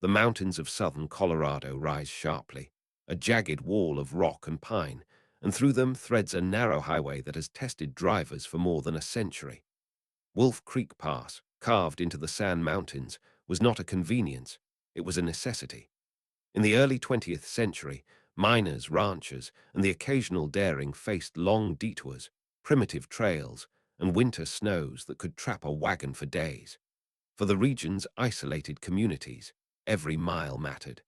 The mountains of southern Colorado rise sharply, a jagged wall of rock and pine, and through them threads a narrow highway that has tested drivers for more than a century. Wolf Creek Pass, carved into the Sand Mountains, was not a convenience, it was a necessity. In the early 20th century, miners, ranchers, and the occasional daring faced long detours, primitive trails, and winter snows that could trap a wagon for days. For the region's isolated communities, every mile mattered.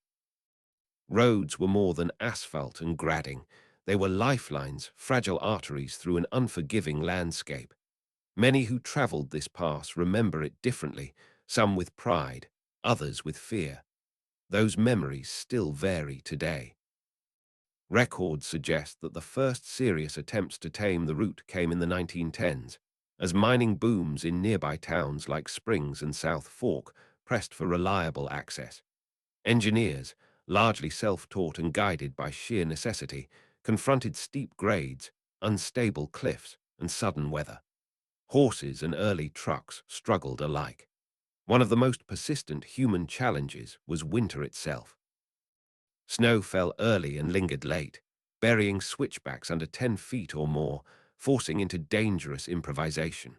Roads were more than asphalt and gradding. They were lifelines, fragile arteries through an unforgiving landscape. Many who traveled this pass remember it differently, some with pride, others with fear. Those memories still vary today. Records suggest that the first serious attempts to tame the route came in the 1910s, as mining booms in nearby towns like Springs and South Fork pressed for reliable access. Engineers, largely self-taught and guided by sheer necessity, confronted steep grades, unstable cliffs, and sudden weather. Horses and early trucks struggled alike. One of the most persistent human challenges was winter itself. Snow fell early and lingered late, burying switchbacks under 10 feet or more, forcing into dangerous improvisation.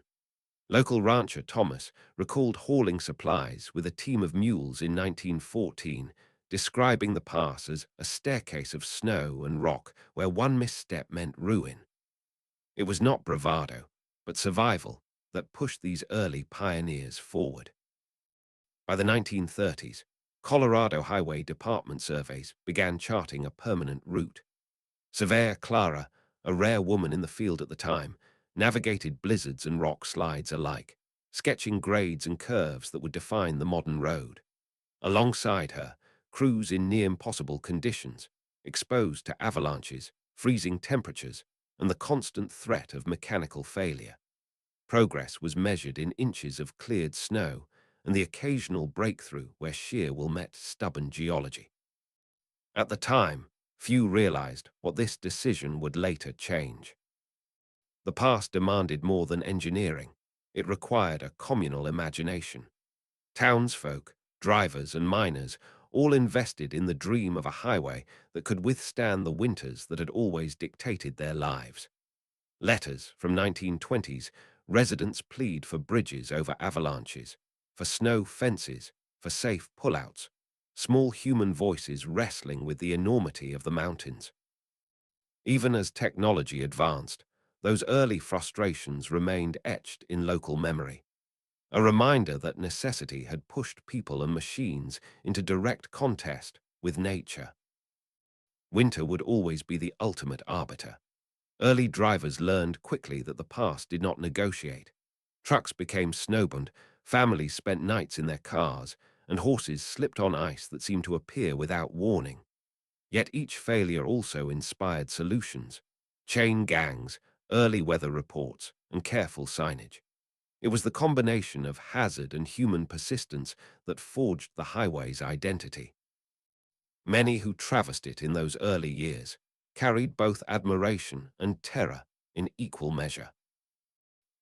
Local rancher Thomas recalled hauling supplies with a team of mules in 1914, describing the pass as a staircase of snow and rock where one misstep meant ruin. It was not bravado, but survival that pushed these early pioneers forward. By the 1930s, Colorado Highway Department surveys began charting a permanent route. Surveyor Clara, a rare woman in the field at the time, navigated blizzards and rock slides alike, sketching grades and curves that would define the modern road. Alongside her, crews in near-impossible conditions, exposed to avalanches, freezing temperatures, and the constant threat of mechanical failure. Progress was measured in inches of cleared snow, and the occasional breakthrough where sheer will met stubborn geology. At the time, few realized what this decision would later change. The past demanded more than engineering. It required a communal imagination. Townsfolk, drivers, and miners all invested in the dream of a highway that could withstand the winters that had always dictated their lives. Letters from 1920s, residents plead for bridges over avalanches, for snow fences, for safe pullouts, small human voices wrestling with the enormity of the mountains. Even as technology advanced, those early frustrations remained etched in local memory, a reminder that necessity had pushed people and machines into direct contest with nature. Winter would always be the ultimate arbiter. Early drivers learned quickly that the past did not negotiate. Trucks became snowbound, families spent nights in their cars, and horses slipped on ice that seemed to appear without warning. Yet each failure also inspired solutions: chain gangs, early weather reports, and careful signage. It was the combination of hazard and human persistence that forged the highway's identity. Many who traversed it in those early years carried both admiration and terror in equal measure.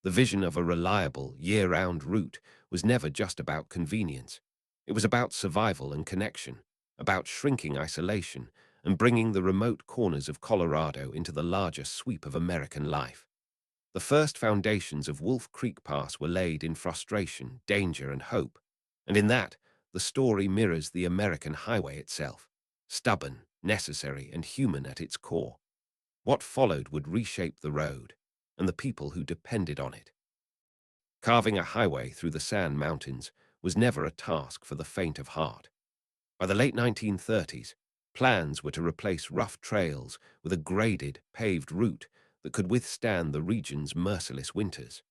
The vision of a reliable, year-round route was never just about convenience. It was about survival and connection, about shrinking isolation and bringing the remote corners of Colorado into the larger sweep of American life. The first foundations of Wolf Creek Pass were laid in frustration, danger, and hope, and in that, the story mirrors the American highway itself, stubborn, necessary, and human at its core. What followed would reshape the road and the people who depended on it. Carving a highway through the Sand Mountains was never a task for the faint of heart. By the late 1930s, plans were to replace rough trails with a graded, paved route that could withstand the region's merciless winters.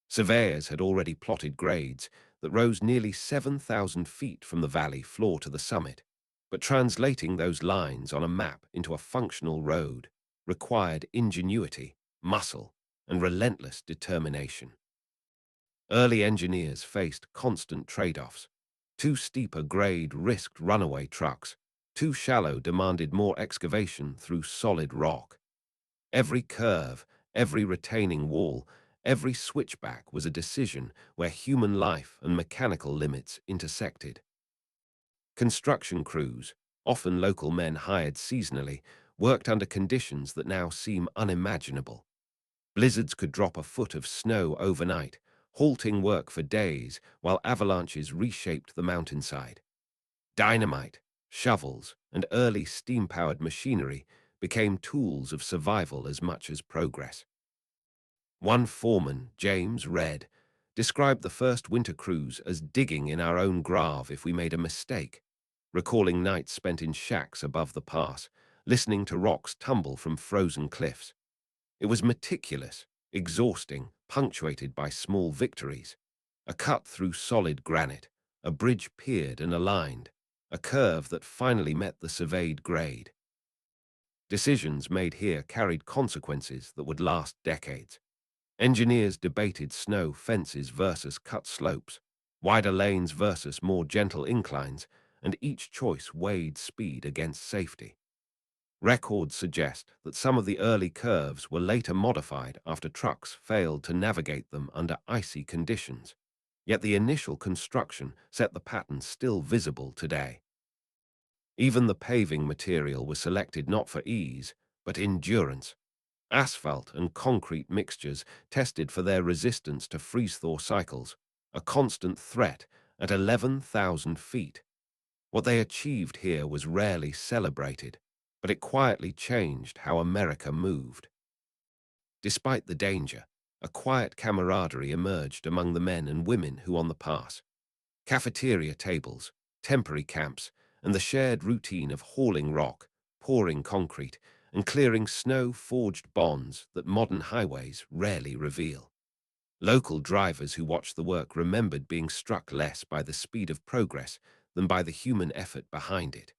Surveyors had already plotted grades that rose nearly 7,000 feet from the valley floor to the summit, but translating those lines on a map into a functional road required ingenuity, muscle, and relentless determination. Early engineers faced constant trade-offs. Too steep a grade risked runaway trucks. Too shallow demanded more excavation through solid rock. Every curve, every retaining wall, every switchback was a decision where human life and mechanical limits intersected. Construction crews, often local men hired seasonally, worked under conditions that now seem unimaginable. Blizzards could drop a foot of snow overnight, halting work for days while avalanches reshaped the mountainside. Dynamite, shovels, and early steam-powered machinery became tools of survival as much as progress. One foreman, James Red, described the first winter cruise as digging in our own grave if we made a mistake, recalling nights spent in shacks above the pass, listening to rocks tumble from frozen cliffs. It was meticulous, exhausting, punctuated by small victories. A cut through solid granite, a bridge piered and aligned, a curve that finally met the surveyed grade. Decisions made here carried consequences that would last decades. Engineers debated snow fences versus cut slopes, wider lanes versus more gentle inclines, and each choice weighed speed against safety. Records suggest that some of the early curves were later modified after trucks failed to navigate them under icy conditions, yet the initial construction set the pattern still visible today. Even the paving material was selected not for ease, but endurance. Asphalt and concrete mixtures tested for their resistance to freeze-thaw cycles, a constant threat at 11,000 feet. What they achieved here was rarely celebrated, but it quietly changed how America moved. Despite the danger, a quiet camaraderie emerged among the men and women who on the pass. Cafeteria tables, temporary camps, and the shared routine of hauling rock, pouring concrete, and clearing snow forged bonds that modern highways rarely reveal. Local drivers who watched the work remembered being struck less by the speed of progress than by the human effort behind it.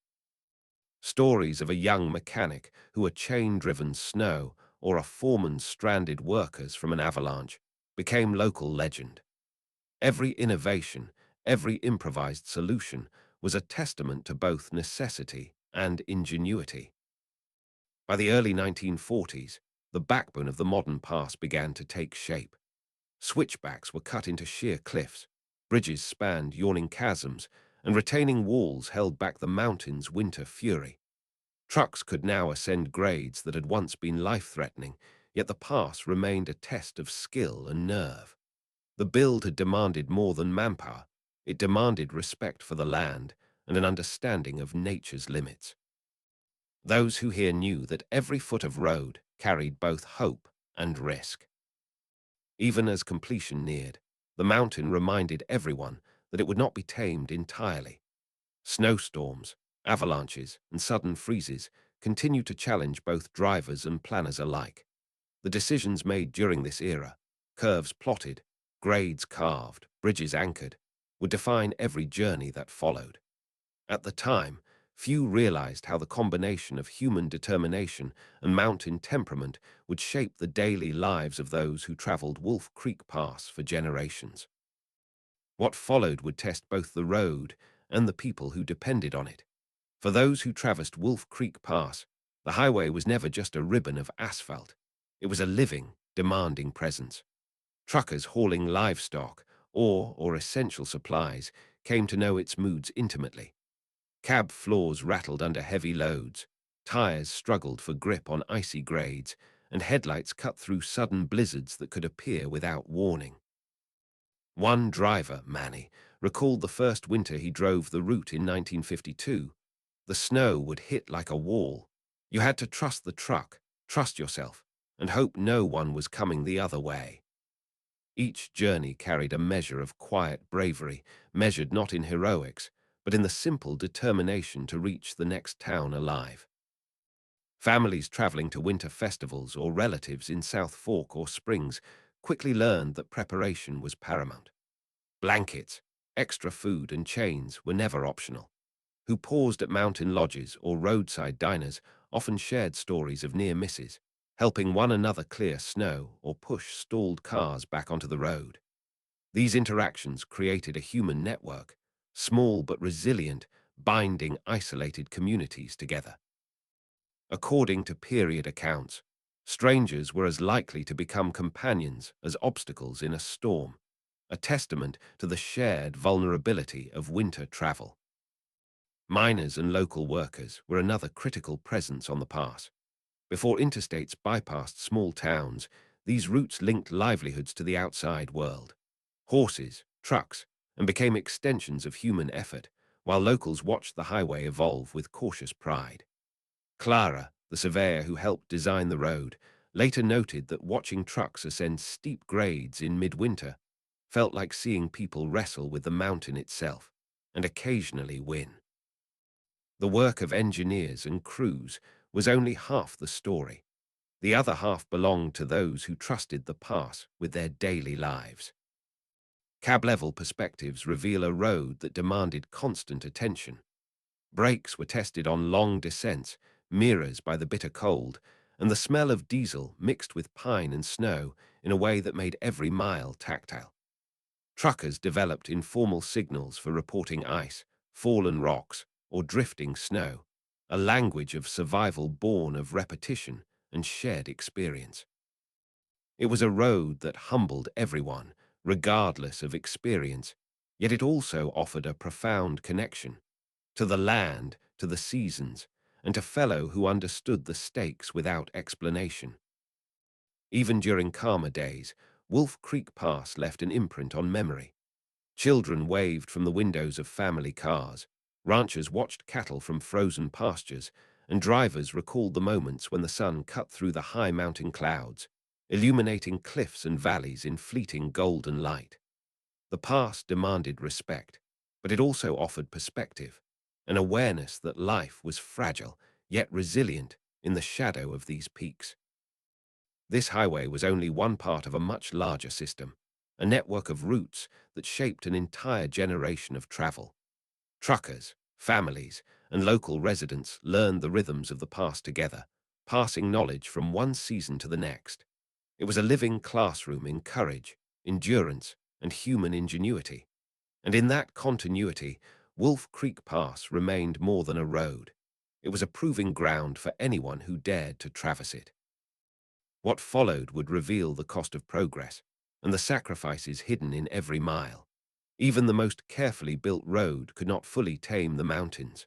Stories of a young mechanic who had chain-driven snow or a foreman's stranded workers from an avalanche became local legend. Every innovation, every improvised solution was a testament to both necessity and ingenuity. By the early 1940s, the backbone of the modern pass began to take shape. Switchbacks were cut into sheer cliffs, bridges spanned yawning chasms, and retaining walls held back the mountain's winter fury. Trucks could now ascend grades that had once been life-threatening, yet the pass remained a test of skill and nerve. The build had demanded more than manpower. It demanded respect for the land and an understanding of nature's limits. Those who here knew that every foot of road carried both hope and risk. Even as completion neared, the mountain reminded everyone that it would not be tamed entirely. Snowstorms, avalanches, and sudden freezes continued to challenge both drivers and planners alike. The decisions made during this era, curves plotted, grades carved, bridges anchored, would define every journey that followed. At the time, few realized how the combination of human determination and mountain temperament would shape the daily lives of those who traveled Wolf Creek Pass for generations. What followed would test both the road and the people who depended on it. For those who traversed Wolf Creek Pass, the highway was never just a ribbon of asphalt. It was a living, demanding presence. Truckers hauling livestock, ore, or essential supplies came to know its moods intimately. Cab floors rattled under heavy loads, tires struggled for grip on icy grades, and headlights cut through sudden blizzards that could appear without warning. One driver, Manny, recalled the first winter he drove the route in 1952. The snow would hit like a wall. You had to trust the truck, trust yourself, and hope no one was coming the other way. Each journey carried a measure of quiet bravery, measured not in heroics, but in the simple determination to reach the next town alive. Families traveling to winter festivals or relatives in South Fork or Springs quickly learned that preparation was paramount. Blankets, extra food, and chains were never optional. Who paused at mountain lodges or roadside diners often shared stories of near misses, helping one another clear snow or push stalled cars back onto the road. These interactions created a human network, small but resilient, binding isolated communities together. According to period accounts, strangers were as likely to become companions as obstacles in a storm, a testament to the shared vulnerability of winter travel. Miners and local workers were another critical presence on the pass. Before interstates bypassed small towns, these routes linked livelihoods to the outside world. Horses, trucks, and became extensions of human effort, while locals watched the highway evolve with cautious pride. Clara, the surveyor who helped design the road, later noted that watching trucks ascend steep grades in midwinter felt like seeing people wrestle with the mountain itself, and occasionally win. The work of engineers and crews was only half the story. The other half belonged to those who trusted the pass with their daily lives. Cab-level perspectives reveal a road that demanded constant attention. Brakes were tested on long descents, mirrors by the bitter cold, and the smell of diesel mixed with pine and snow in a way that made every mile tactile. Truckers developed informal signals for reporting ice, fallen rocks, or drifting snow, a language of survival born of repetition and shared experience. It was a road that humbled everyone, regardless of experience, yet it also offered a profound connection to the land, to the seasons, and to fellow who understood the stakes without explanation. Even during calmer days, Wolf Creek Pass left an imprint on memory. Children waved from the windows of family cars, ranchers watched cattle from frozen pastures, and drivers recalled the moments when the sun cut through the high mountain clouds, illuminating cliffs and valleys in fleeting golden light. The past demanded respect, but it also offered perspective, an awareness that life was fragile, yet resilient in the shadow of these peaks. This highway was only one part of a much larger system, a network of routes that shaped an entire generation of travel. Truckers, families, and local residents learned the rhythms of the past together, passing knowledge from one season to the next. It was a living classroom in courage, endurance, and human ingenuity. And in that continuity, Wolf Creek Pass remained more than a road. It was a proving ground for anyone who dared to traverse it. What followed would reveal the cost of progress and the sacrifices hidden in every mile. Even the most carefully built road could not fully tame the mountains.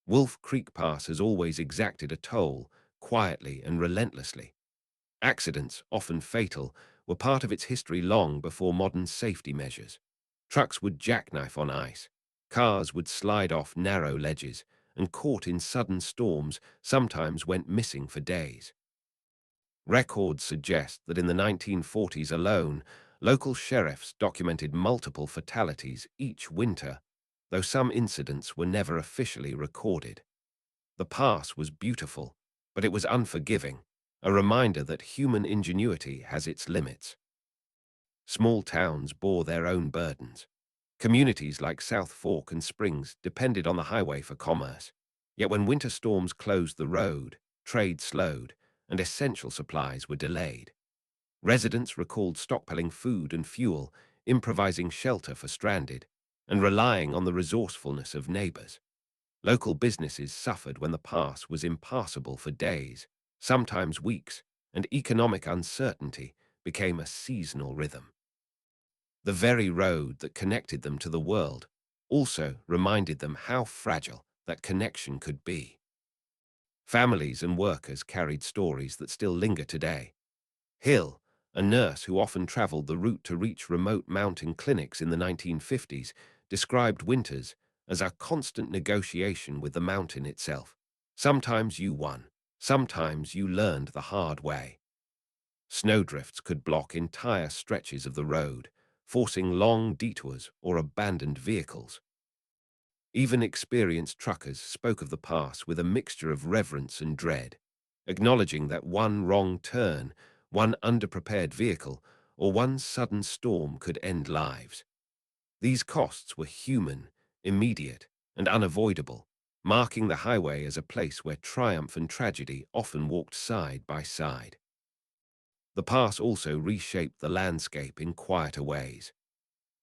Wolf Creek Pass has always exacted a toll, quietly and relentlessly. Accidents, often fatal, were part of its history long before modern safety measures. Trucks would jackknife on ice, cars would slide off narrow ledges, and caught in sudden storms sometimes went missing for days. Records suggest that in the 1940s alone, local sheriffs documented multiple fatalities each winter, though some incidents were never officially recorded. The pass was beautiful, but it was unforgiving, a reminder that human ingenuity has its limits. Small towns bore their own burdens. Communities like South Fork and Springs depended on the highway for commerce. Yet when winter storms closed the road, trade slowed, and essential supplies were delayed. Residents recalled stockpiling food and fuel, improvising shelter for stranded, and relying on the resourcefulness of neighbors. Local businesses suffered when the pass was impassable for days, sometimes weeks, and economic uncertainty became a seasonal rhythm. The very road that connected them to the world also reminded them how fragile that connection could be. Families and workers carried stories that still linger today. Hill, a nurse who often traveled the route to reach remote mountain clinics in the 1950s, described winters as a constant negotiation with the mountain itself. Sometimes you won, sometimes you learned the hard way. Snowdrifts could block entire stretches of the road, forcing long detours or abandoned vehicles. Even experienced truckers spoke of the pass with a mixture of reverence and dread, acknowledging that one wrong turn, one underprepared vehicle, or one sudden storm could end lives. These costs were human, immediate, and unavoidable, marking the highway as a place where triumph and tragedy often walked side by side. The pass also reshaped the landscape in quieter ways.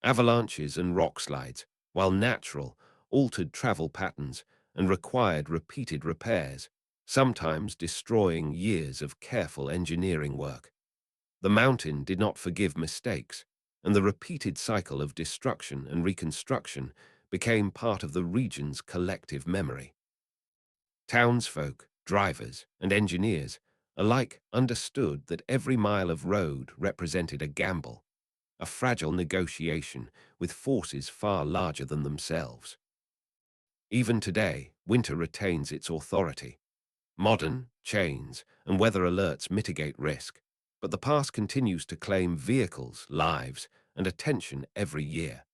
Avalanches and rock slides, while natural, altered travel patterns and required repeated repairs, sometimes destroying years of careful engineering work. The mountain did not forgive mistakes, and the repeated cycle of destruction and reconstruction became part of the region's collective memory. Townsfolk, drivers, and engineers alike understood that every mile of road represented a gamble, a fragile negotiation with forces far larger than themselves. Even today, winter retains its authority. Modern chains and weather alerts mitigate risk, but the pass continues to claim vehicles, lives, and attention every year.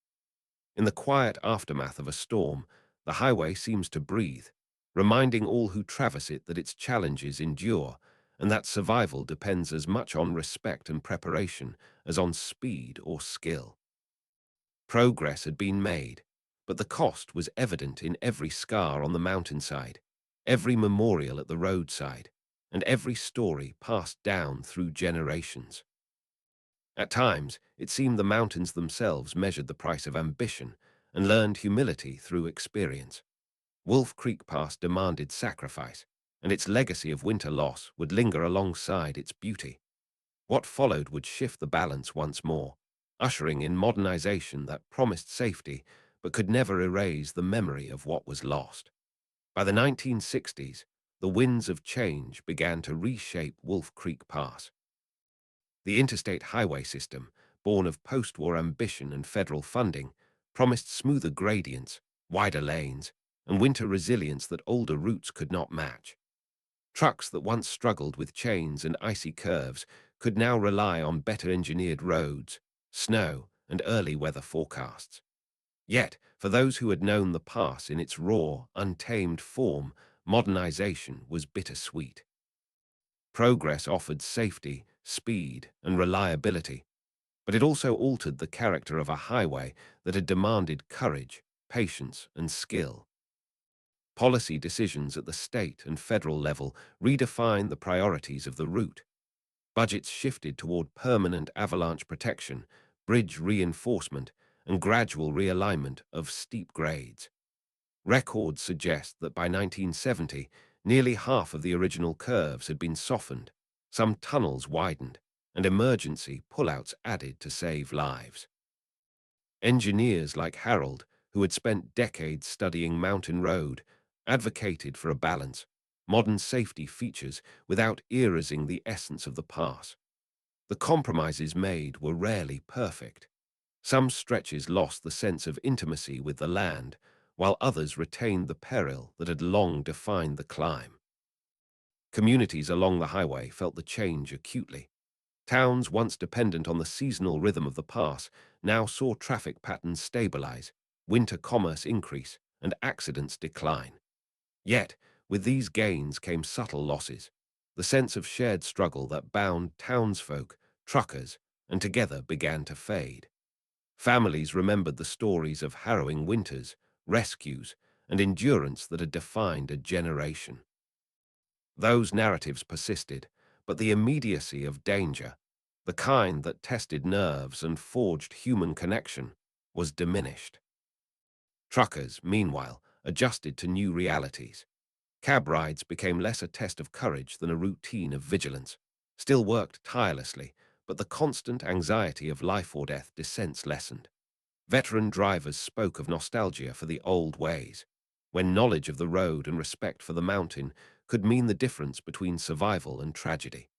In the quiet aftermath of a storm, the highway seems to breathe, reminding all who traverse it that its challenges endure and that survival depends as much on respect and preparation as on speed or skill. Progress had been made, but the cost was evident in every scar on the mountainside, every memorial at the roadside, and every story passed down through generations. At times, it seemed the mountains themselves measured the price of ambition and learned humility through experience. Wolf Creek Pass demanded sacrifice, and its legacy of winter loss would linger alongside its beauty. What followed would shift the balance once more, ushering in modernization that promised safety but could never erase the memory of what was lost. By the 1960s, the winds of change began to reshape Wolf Creek Pass. The interstate highway system, born of post-war ambition and federal funding, promised smoother gradients, wider lanes, and winter resilience that older routes could not match. Trucks that once struggled with chains and icy curves could now rely on better engineered roads, snow, and early weather forecasts. Yet, for those who had known the pass in its raw, untamed form, modernization was bittersweet. Progress offered safety, speed, and reliability, but it also altered the character of a highway that had demanded courage, patience, and skill. Policy decisions at the state and federal level redefined the priorities of the route. Budgets shifted toward permanent avalanche protection, bridge reinforcement, and gradual realignment of steep grades. Records suggest that by 1970, nearly half of the original curves had been softened, some tunnels widened, and emergency pullouts added to save lives. Engineers like Harold, who had spent decades studying Mountain Road, advocated for a balance, modern safety features without erasing the essence of the pass. The compromises made were rarely perfect. Some stretches lost the sense of intimacy with the land, while others retained the peril that had long defined the climb. Communities along the highway felt the change acutely. Towns once dependent on the seasonal rhythm of the pass now saw traffic patterns stabilize, winter commerce increase, and accidents decline. Yet, with these gains came subtle losses, the sense of shared struggle that bound townsfolk, truckers, and together began to fade. Families remembered the stories of harrowing winters, rescues, and endurance that had defined a generation. Those narratives persisted, but the immediacy of danger, the kind that tested nerves and forged human connection, was diminished. Truckers, meanwhile, adjusted to new realities. Cab rides became less a test of courage than a routine of vigilance. Still worked tirelessly, but the constant anxiety of life or death descents lessened. Veteran drivers spoke of nostalgia for the old ways, when knowledge of the road and respect for the mountain could mean the difference between survival and tragedy.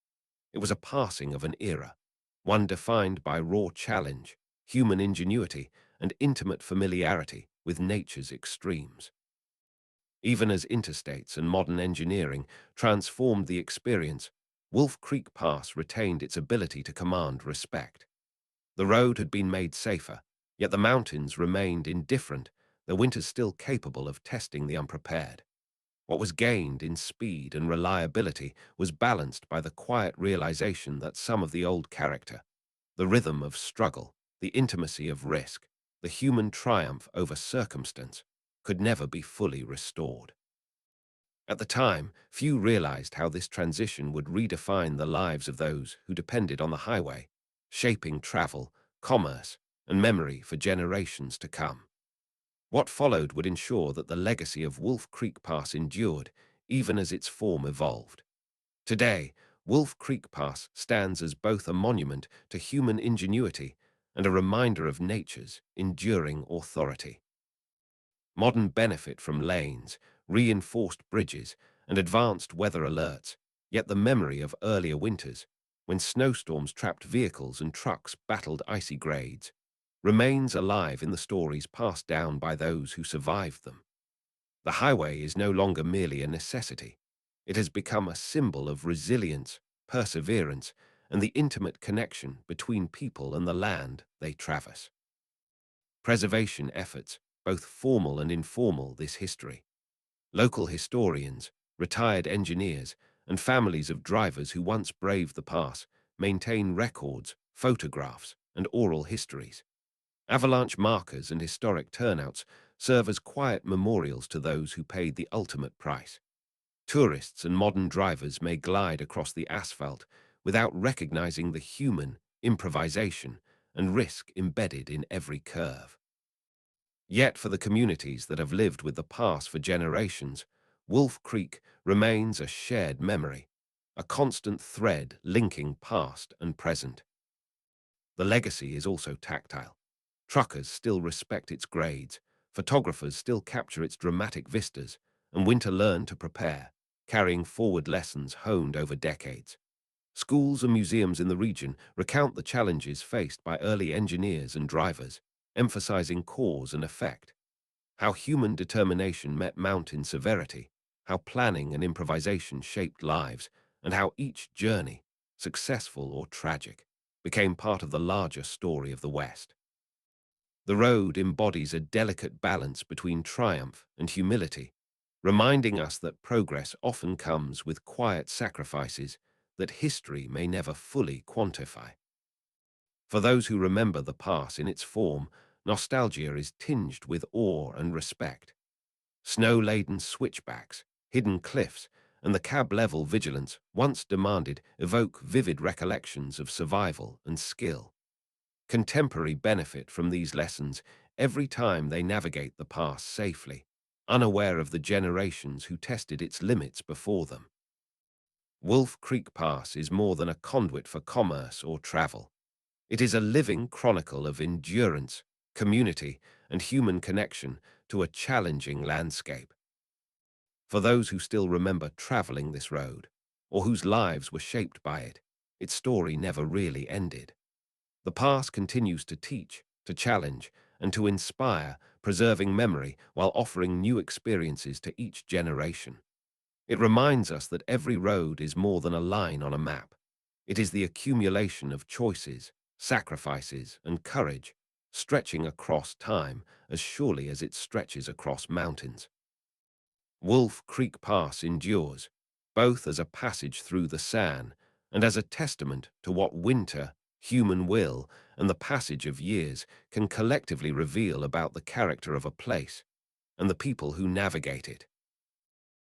It was a passing of an era, one defined by raw challenge, human ingenuity, and intimate familiarity with nature's extremes. Even as interstates and modern engineering transformed the experience, Wolf Creek Pass retained its ability to command respect. The road had been made safer, yet the mountains remained indifferent, their winters still capable of testing the unprepared. What was gained in speed and reliability was balanced by the quiet realization that some of the old character, the rhythm of struggle, the intimacy of risk, the human triumph over circumstance, could never be fully restored. At the time, few realized how this transition would redefine the lives of those who depended on the highway, shaping travel, commerce, and memory for generations to come. What followed would ensure that the legacy of Wolf Creek Pass endured, even as its form evolved. Today, Wolf Creek Pass stands as both a monument to human ingenuity and a reminder of nature's enduring authority. Modern benefit from lanes, reinforced bridges, and advanced weather alerts, yet the memory of earlier winters, when snowstorms trapped vehicles and trucks battled icy grades, remains alive in the stories passed down by those who survived them. The highway is no longer merely a necessity. It has become a symbol of resilience, perseverance, and the intimate connection between people and the land they traverse. Preservation efforts, both formal and informal, this history. Local historians, retired engineers, and families of drivers who once braved the pass maintain records, photographs, and oral histories. Avalanche markers and historic turnouts serve as quiet memorials to those who paid the ultimate price. Tourists and modern drivers may glide across the asphalt without recognizing the human improvisation and risk embedded in every curve. Yet for the communities that have lived with the pass for generations, Wolf Creek remains a shared memory, a constant thread linking past and present. The legacy is also tactile. Truckers still respect its grades, photographers still capture its dramatic vistas, and winter learn to prepare, carrying forward lessons honed over decades. Schools and museums in the region recount the challenges faced by early engineers and drivers, emphasizing cause and effect, how human determination met mountain severity, how planning and improvisation shaped lives, and how each journey, successful or tragic, became part of the larger story of the West. The road embodies a delicate balance between triumph and humility, reminding us that progress often comes with quiet sacrifices that history may never fully quantify. For those who remember the past in its form, nostalgia is tinged with awe and respect. Snow-laden switchbacks, hidden cliffs, and the cab-level vigilance once demanded evoke vivid recollections of survival and skill. Contemporary benefit from these lessons every time they navigate the past safely, unaware of the generations who tested its limits before them. Wolf Creek Pass is more than a conduit for commerce or travel. It is a living chronicle of endurance, community, and human connection to a challenging landscape. For those who still remember traveling this road, or whose lives were shaped by it, its story never really ended. The past continues to teach, to challenge, and to inspire, preserving memory while offering new experiences to each generation. It reminds us that every road is more than a line on a map. It is the accumulation of choices, sacrifices, and courage, stretching across time as surely as it stretches across mountains. Wolf Creek Pass endures, both as a passage through the San and as a testament to what winter, human will, and the passage of years can collectively reveal about the character of a place and the people who navigate it.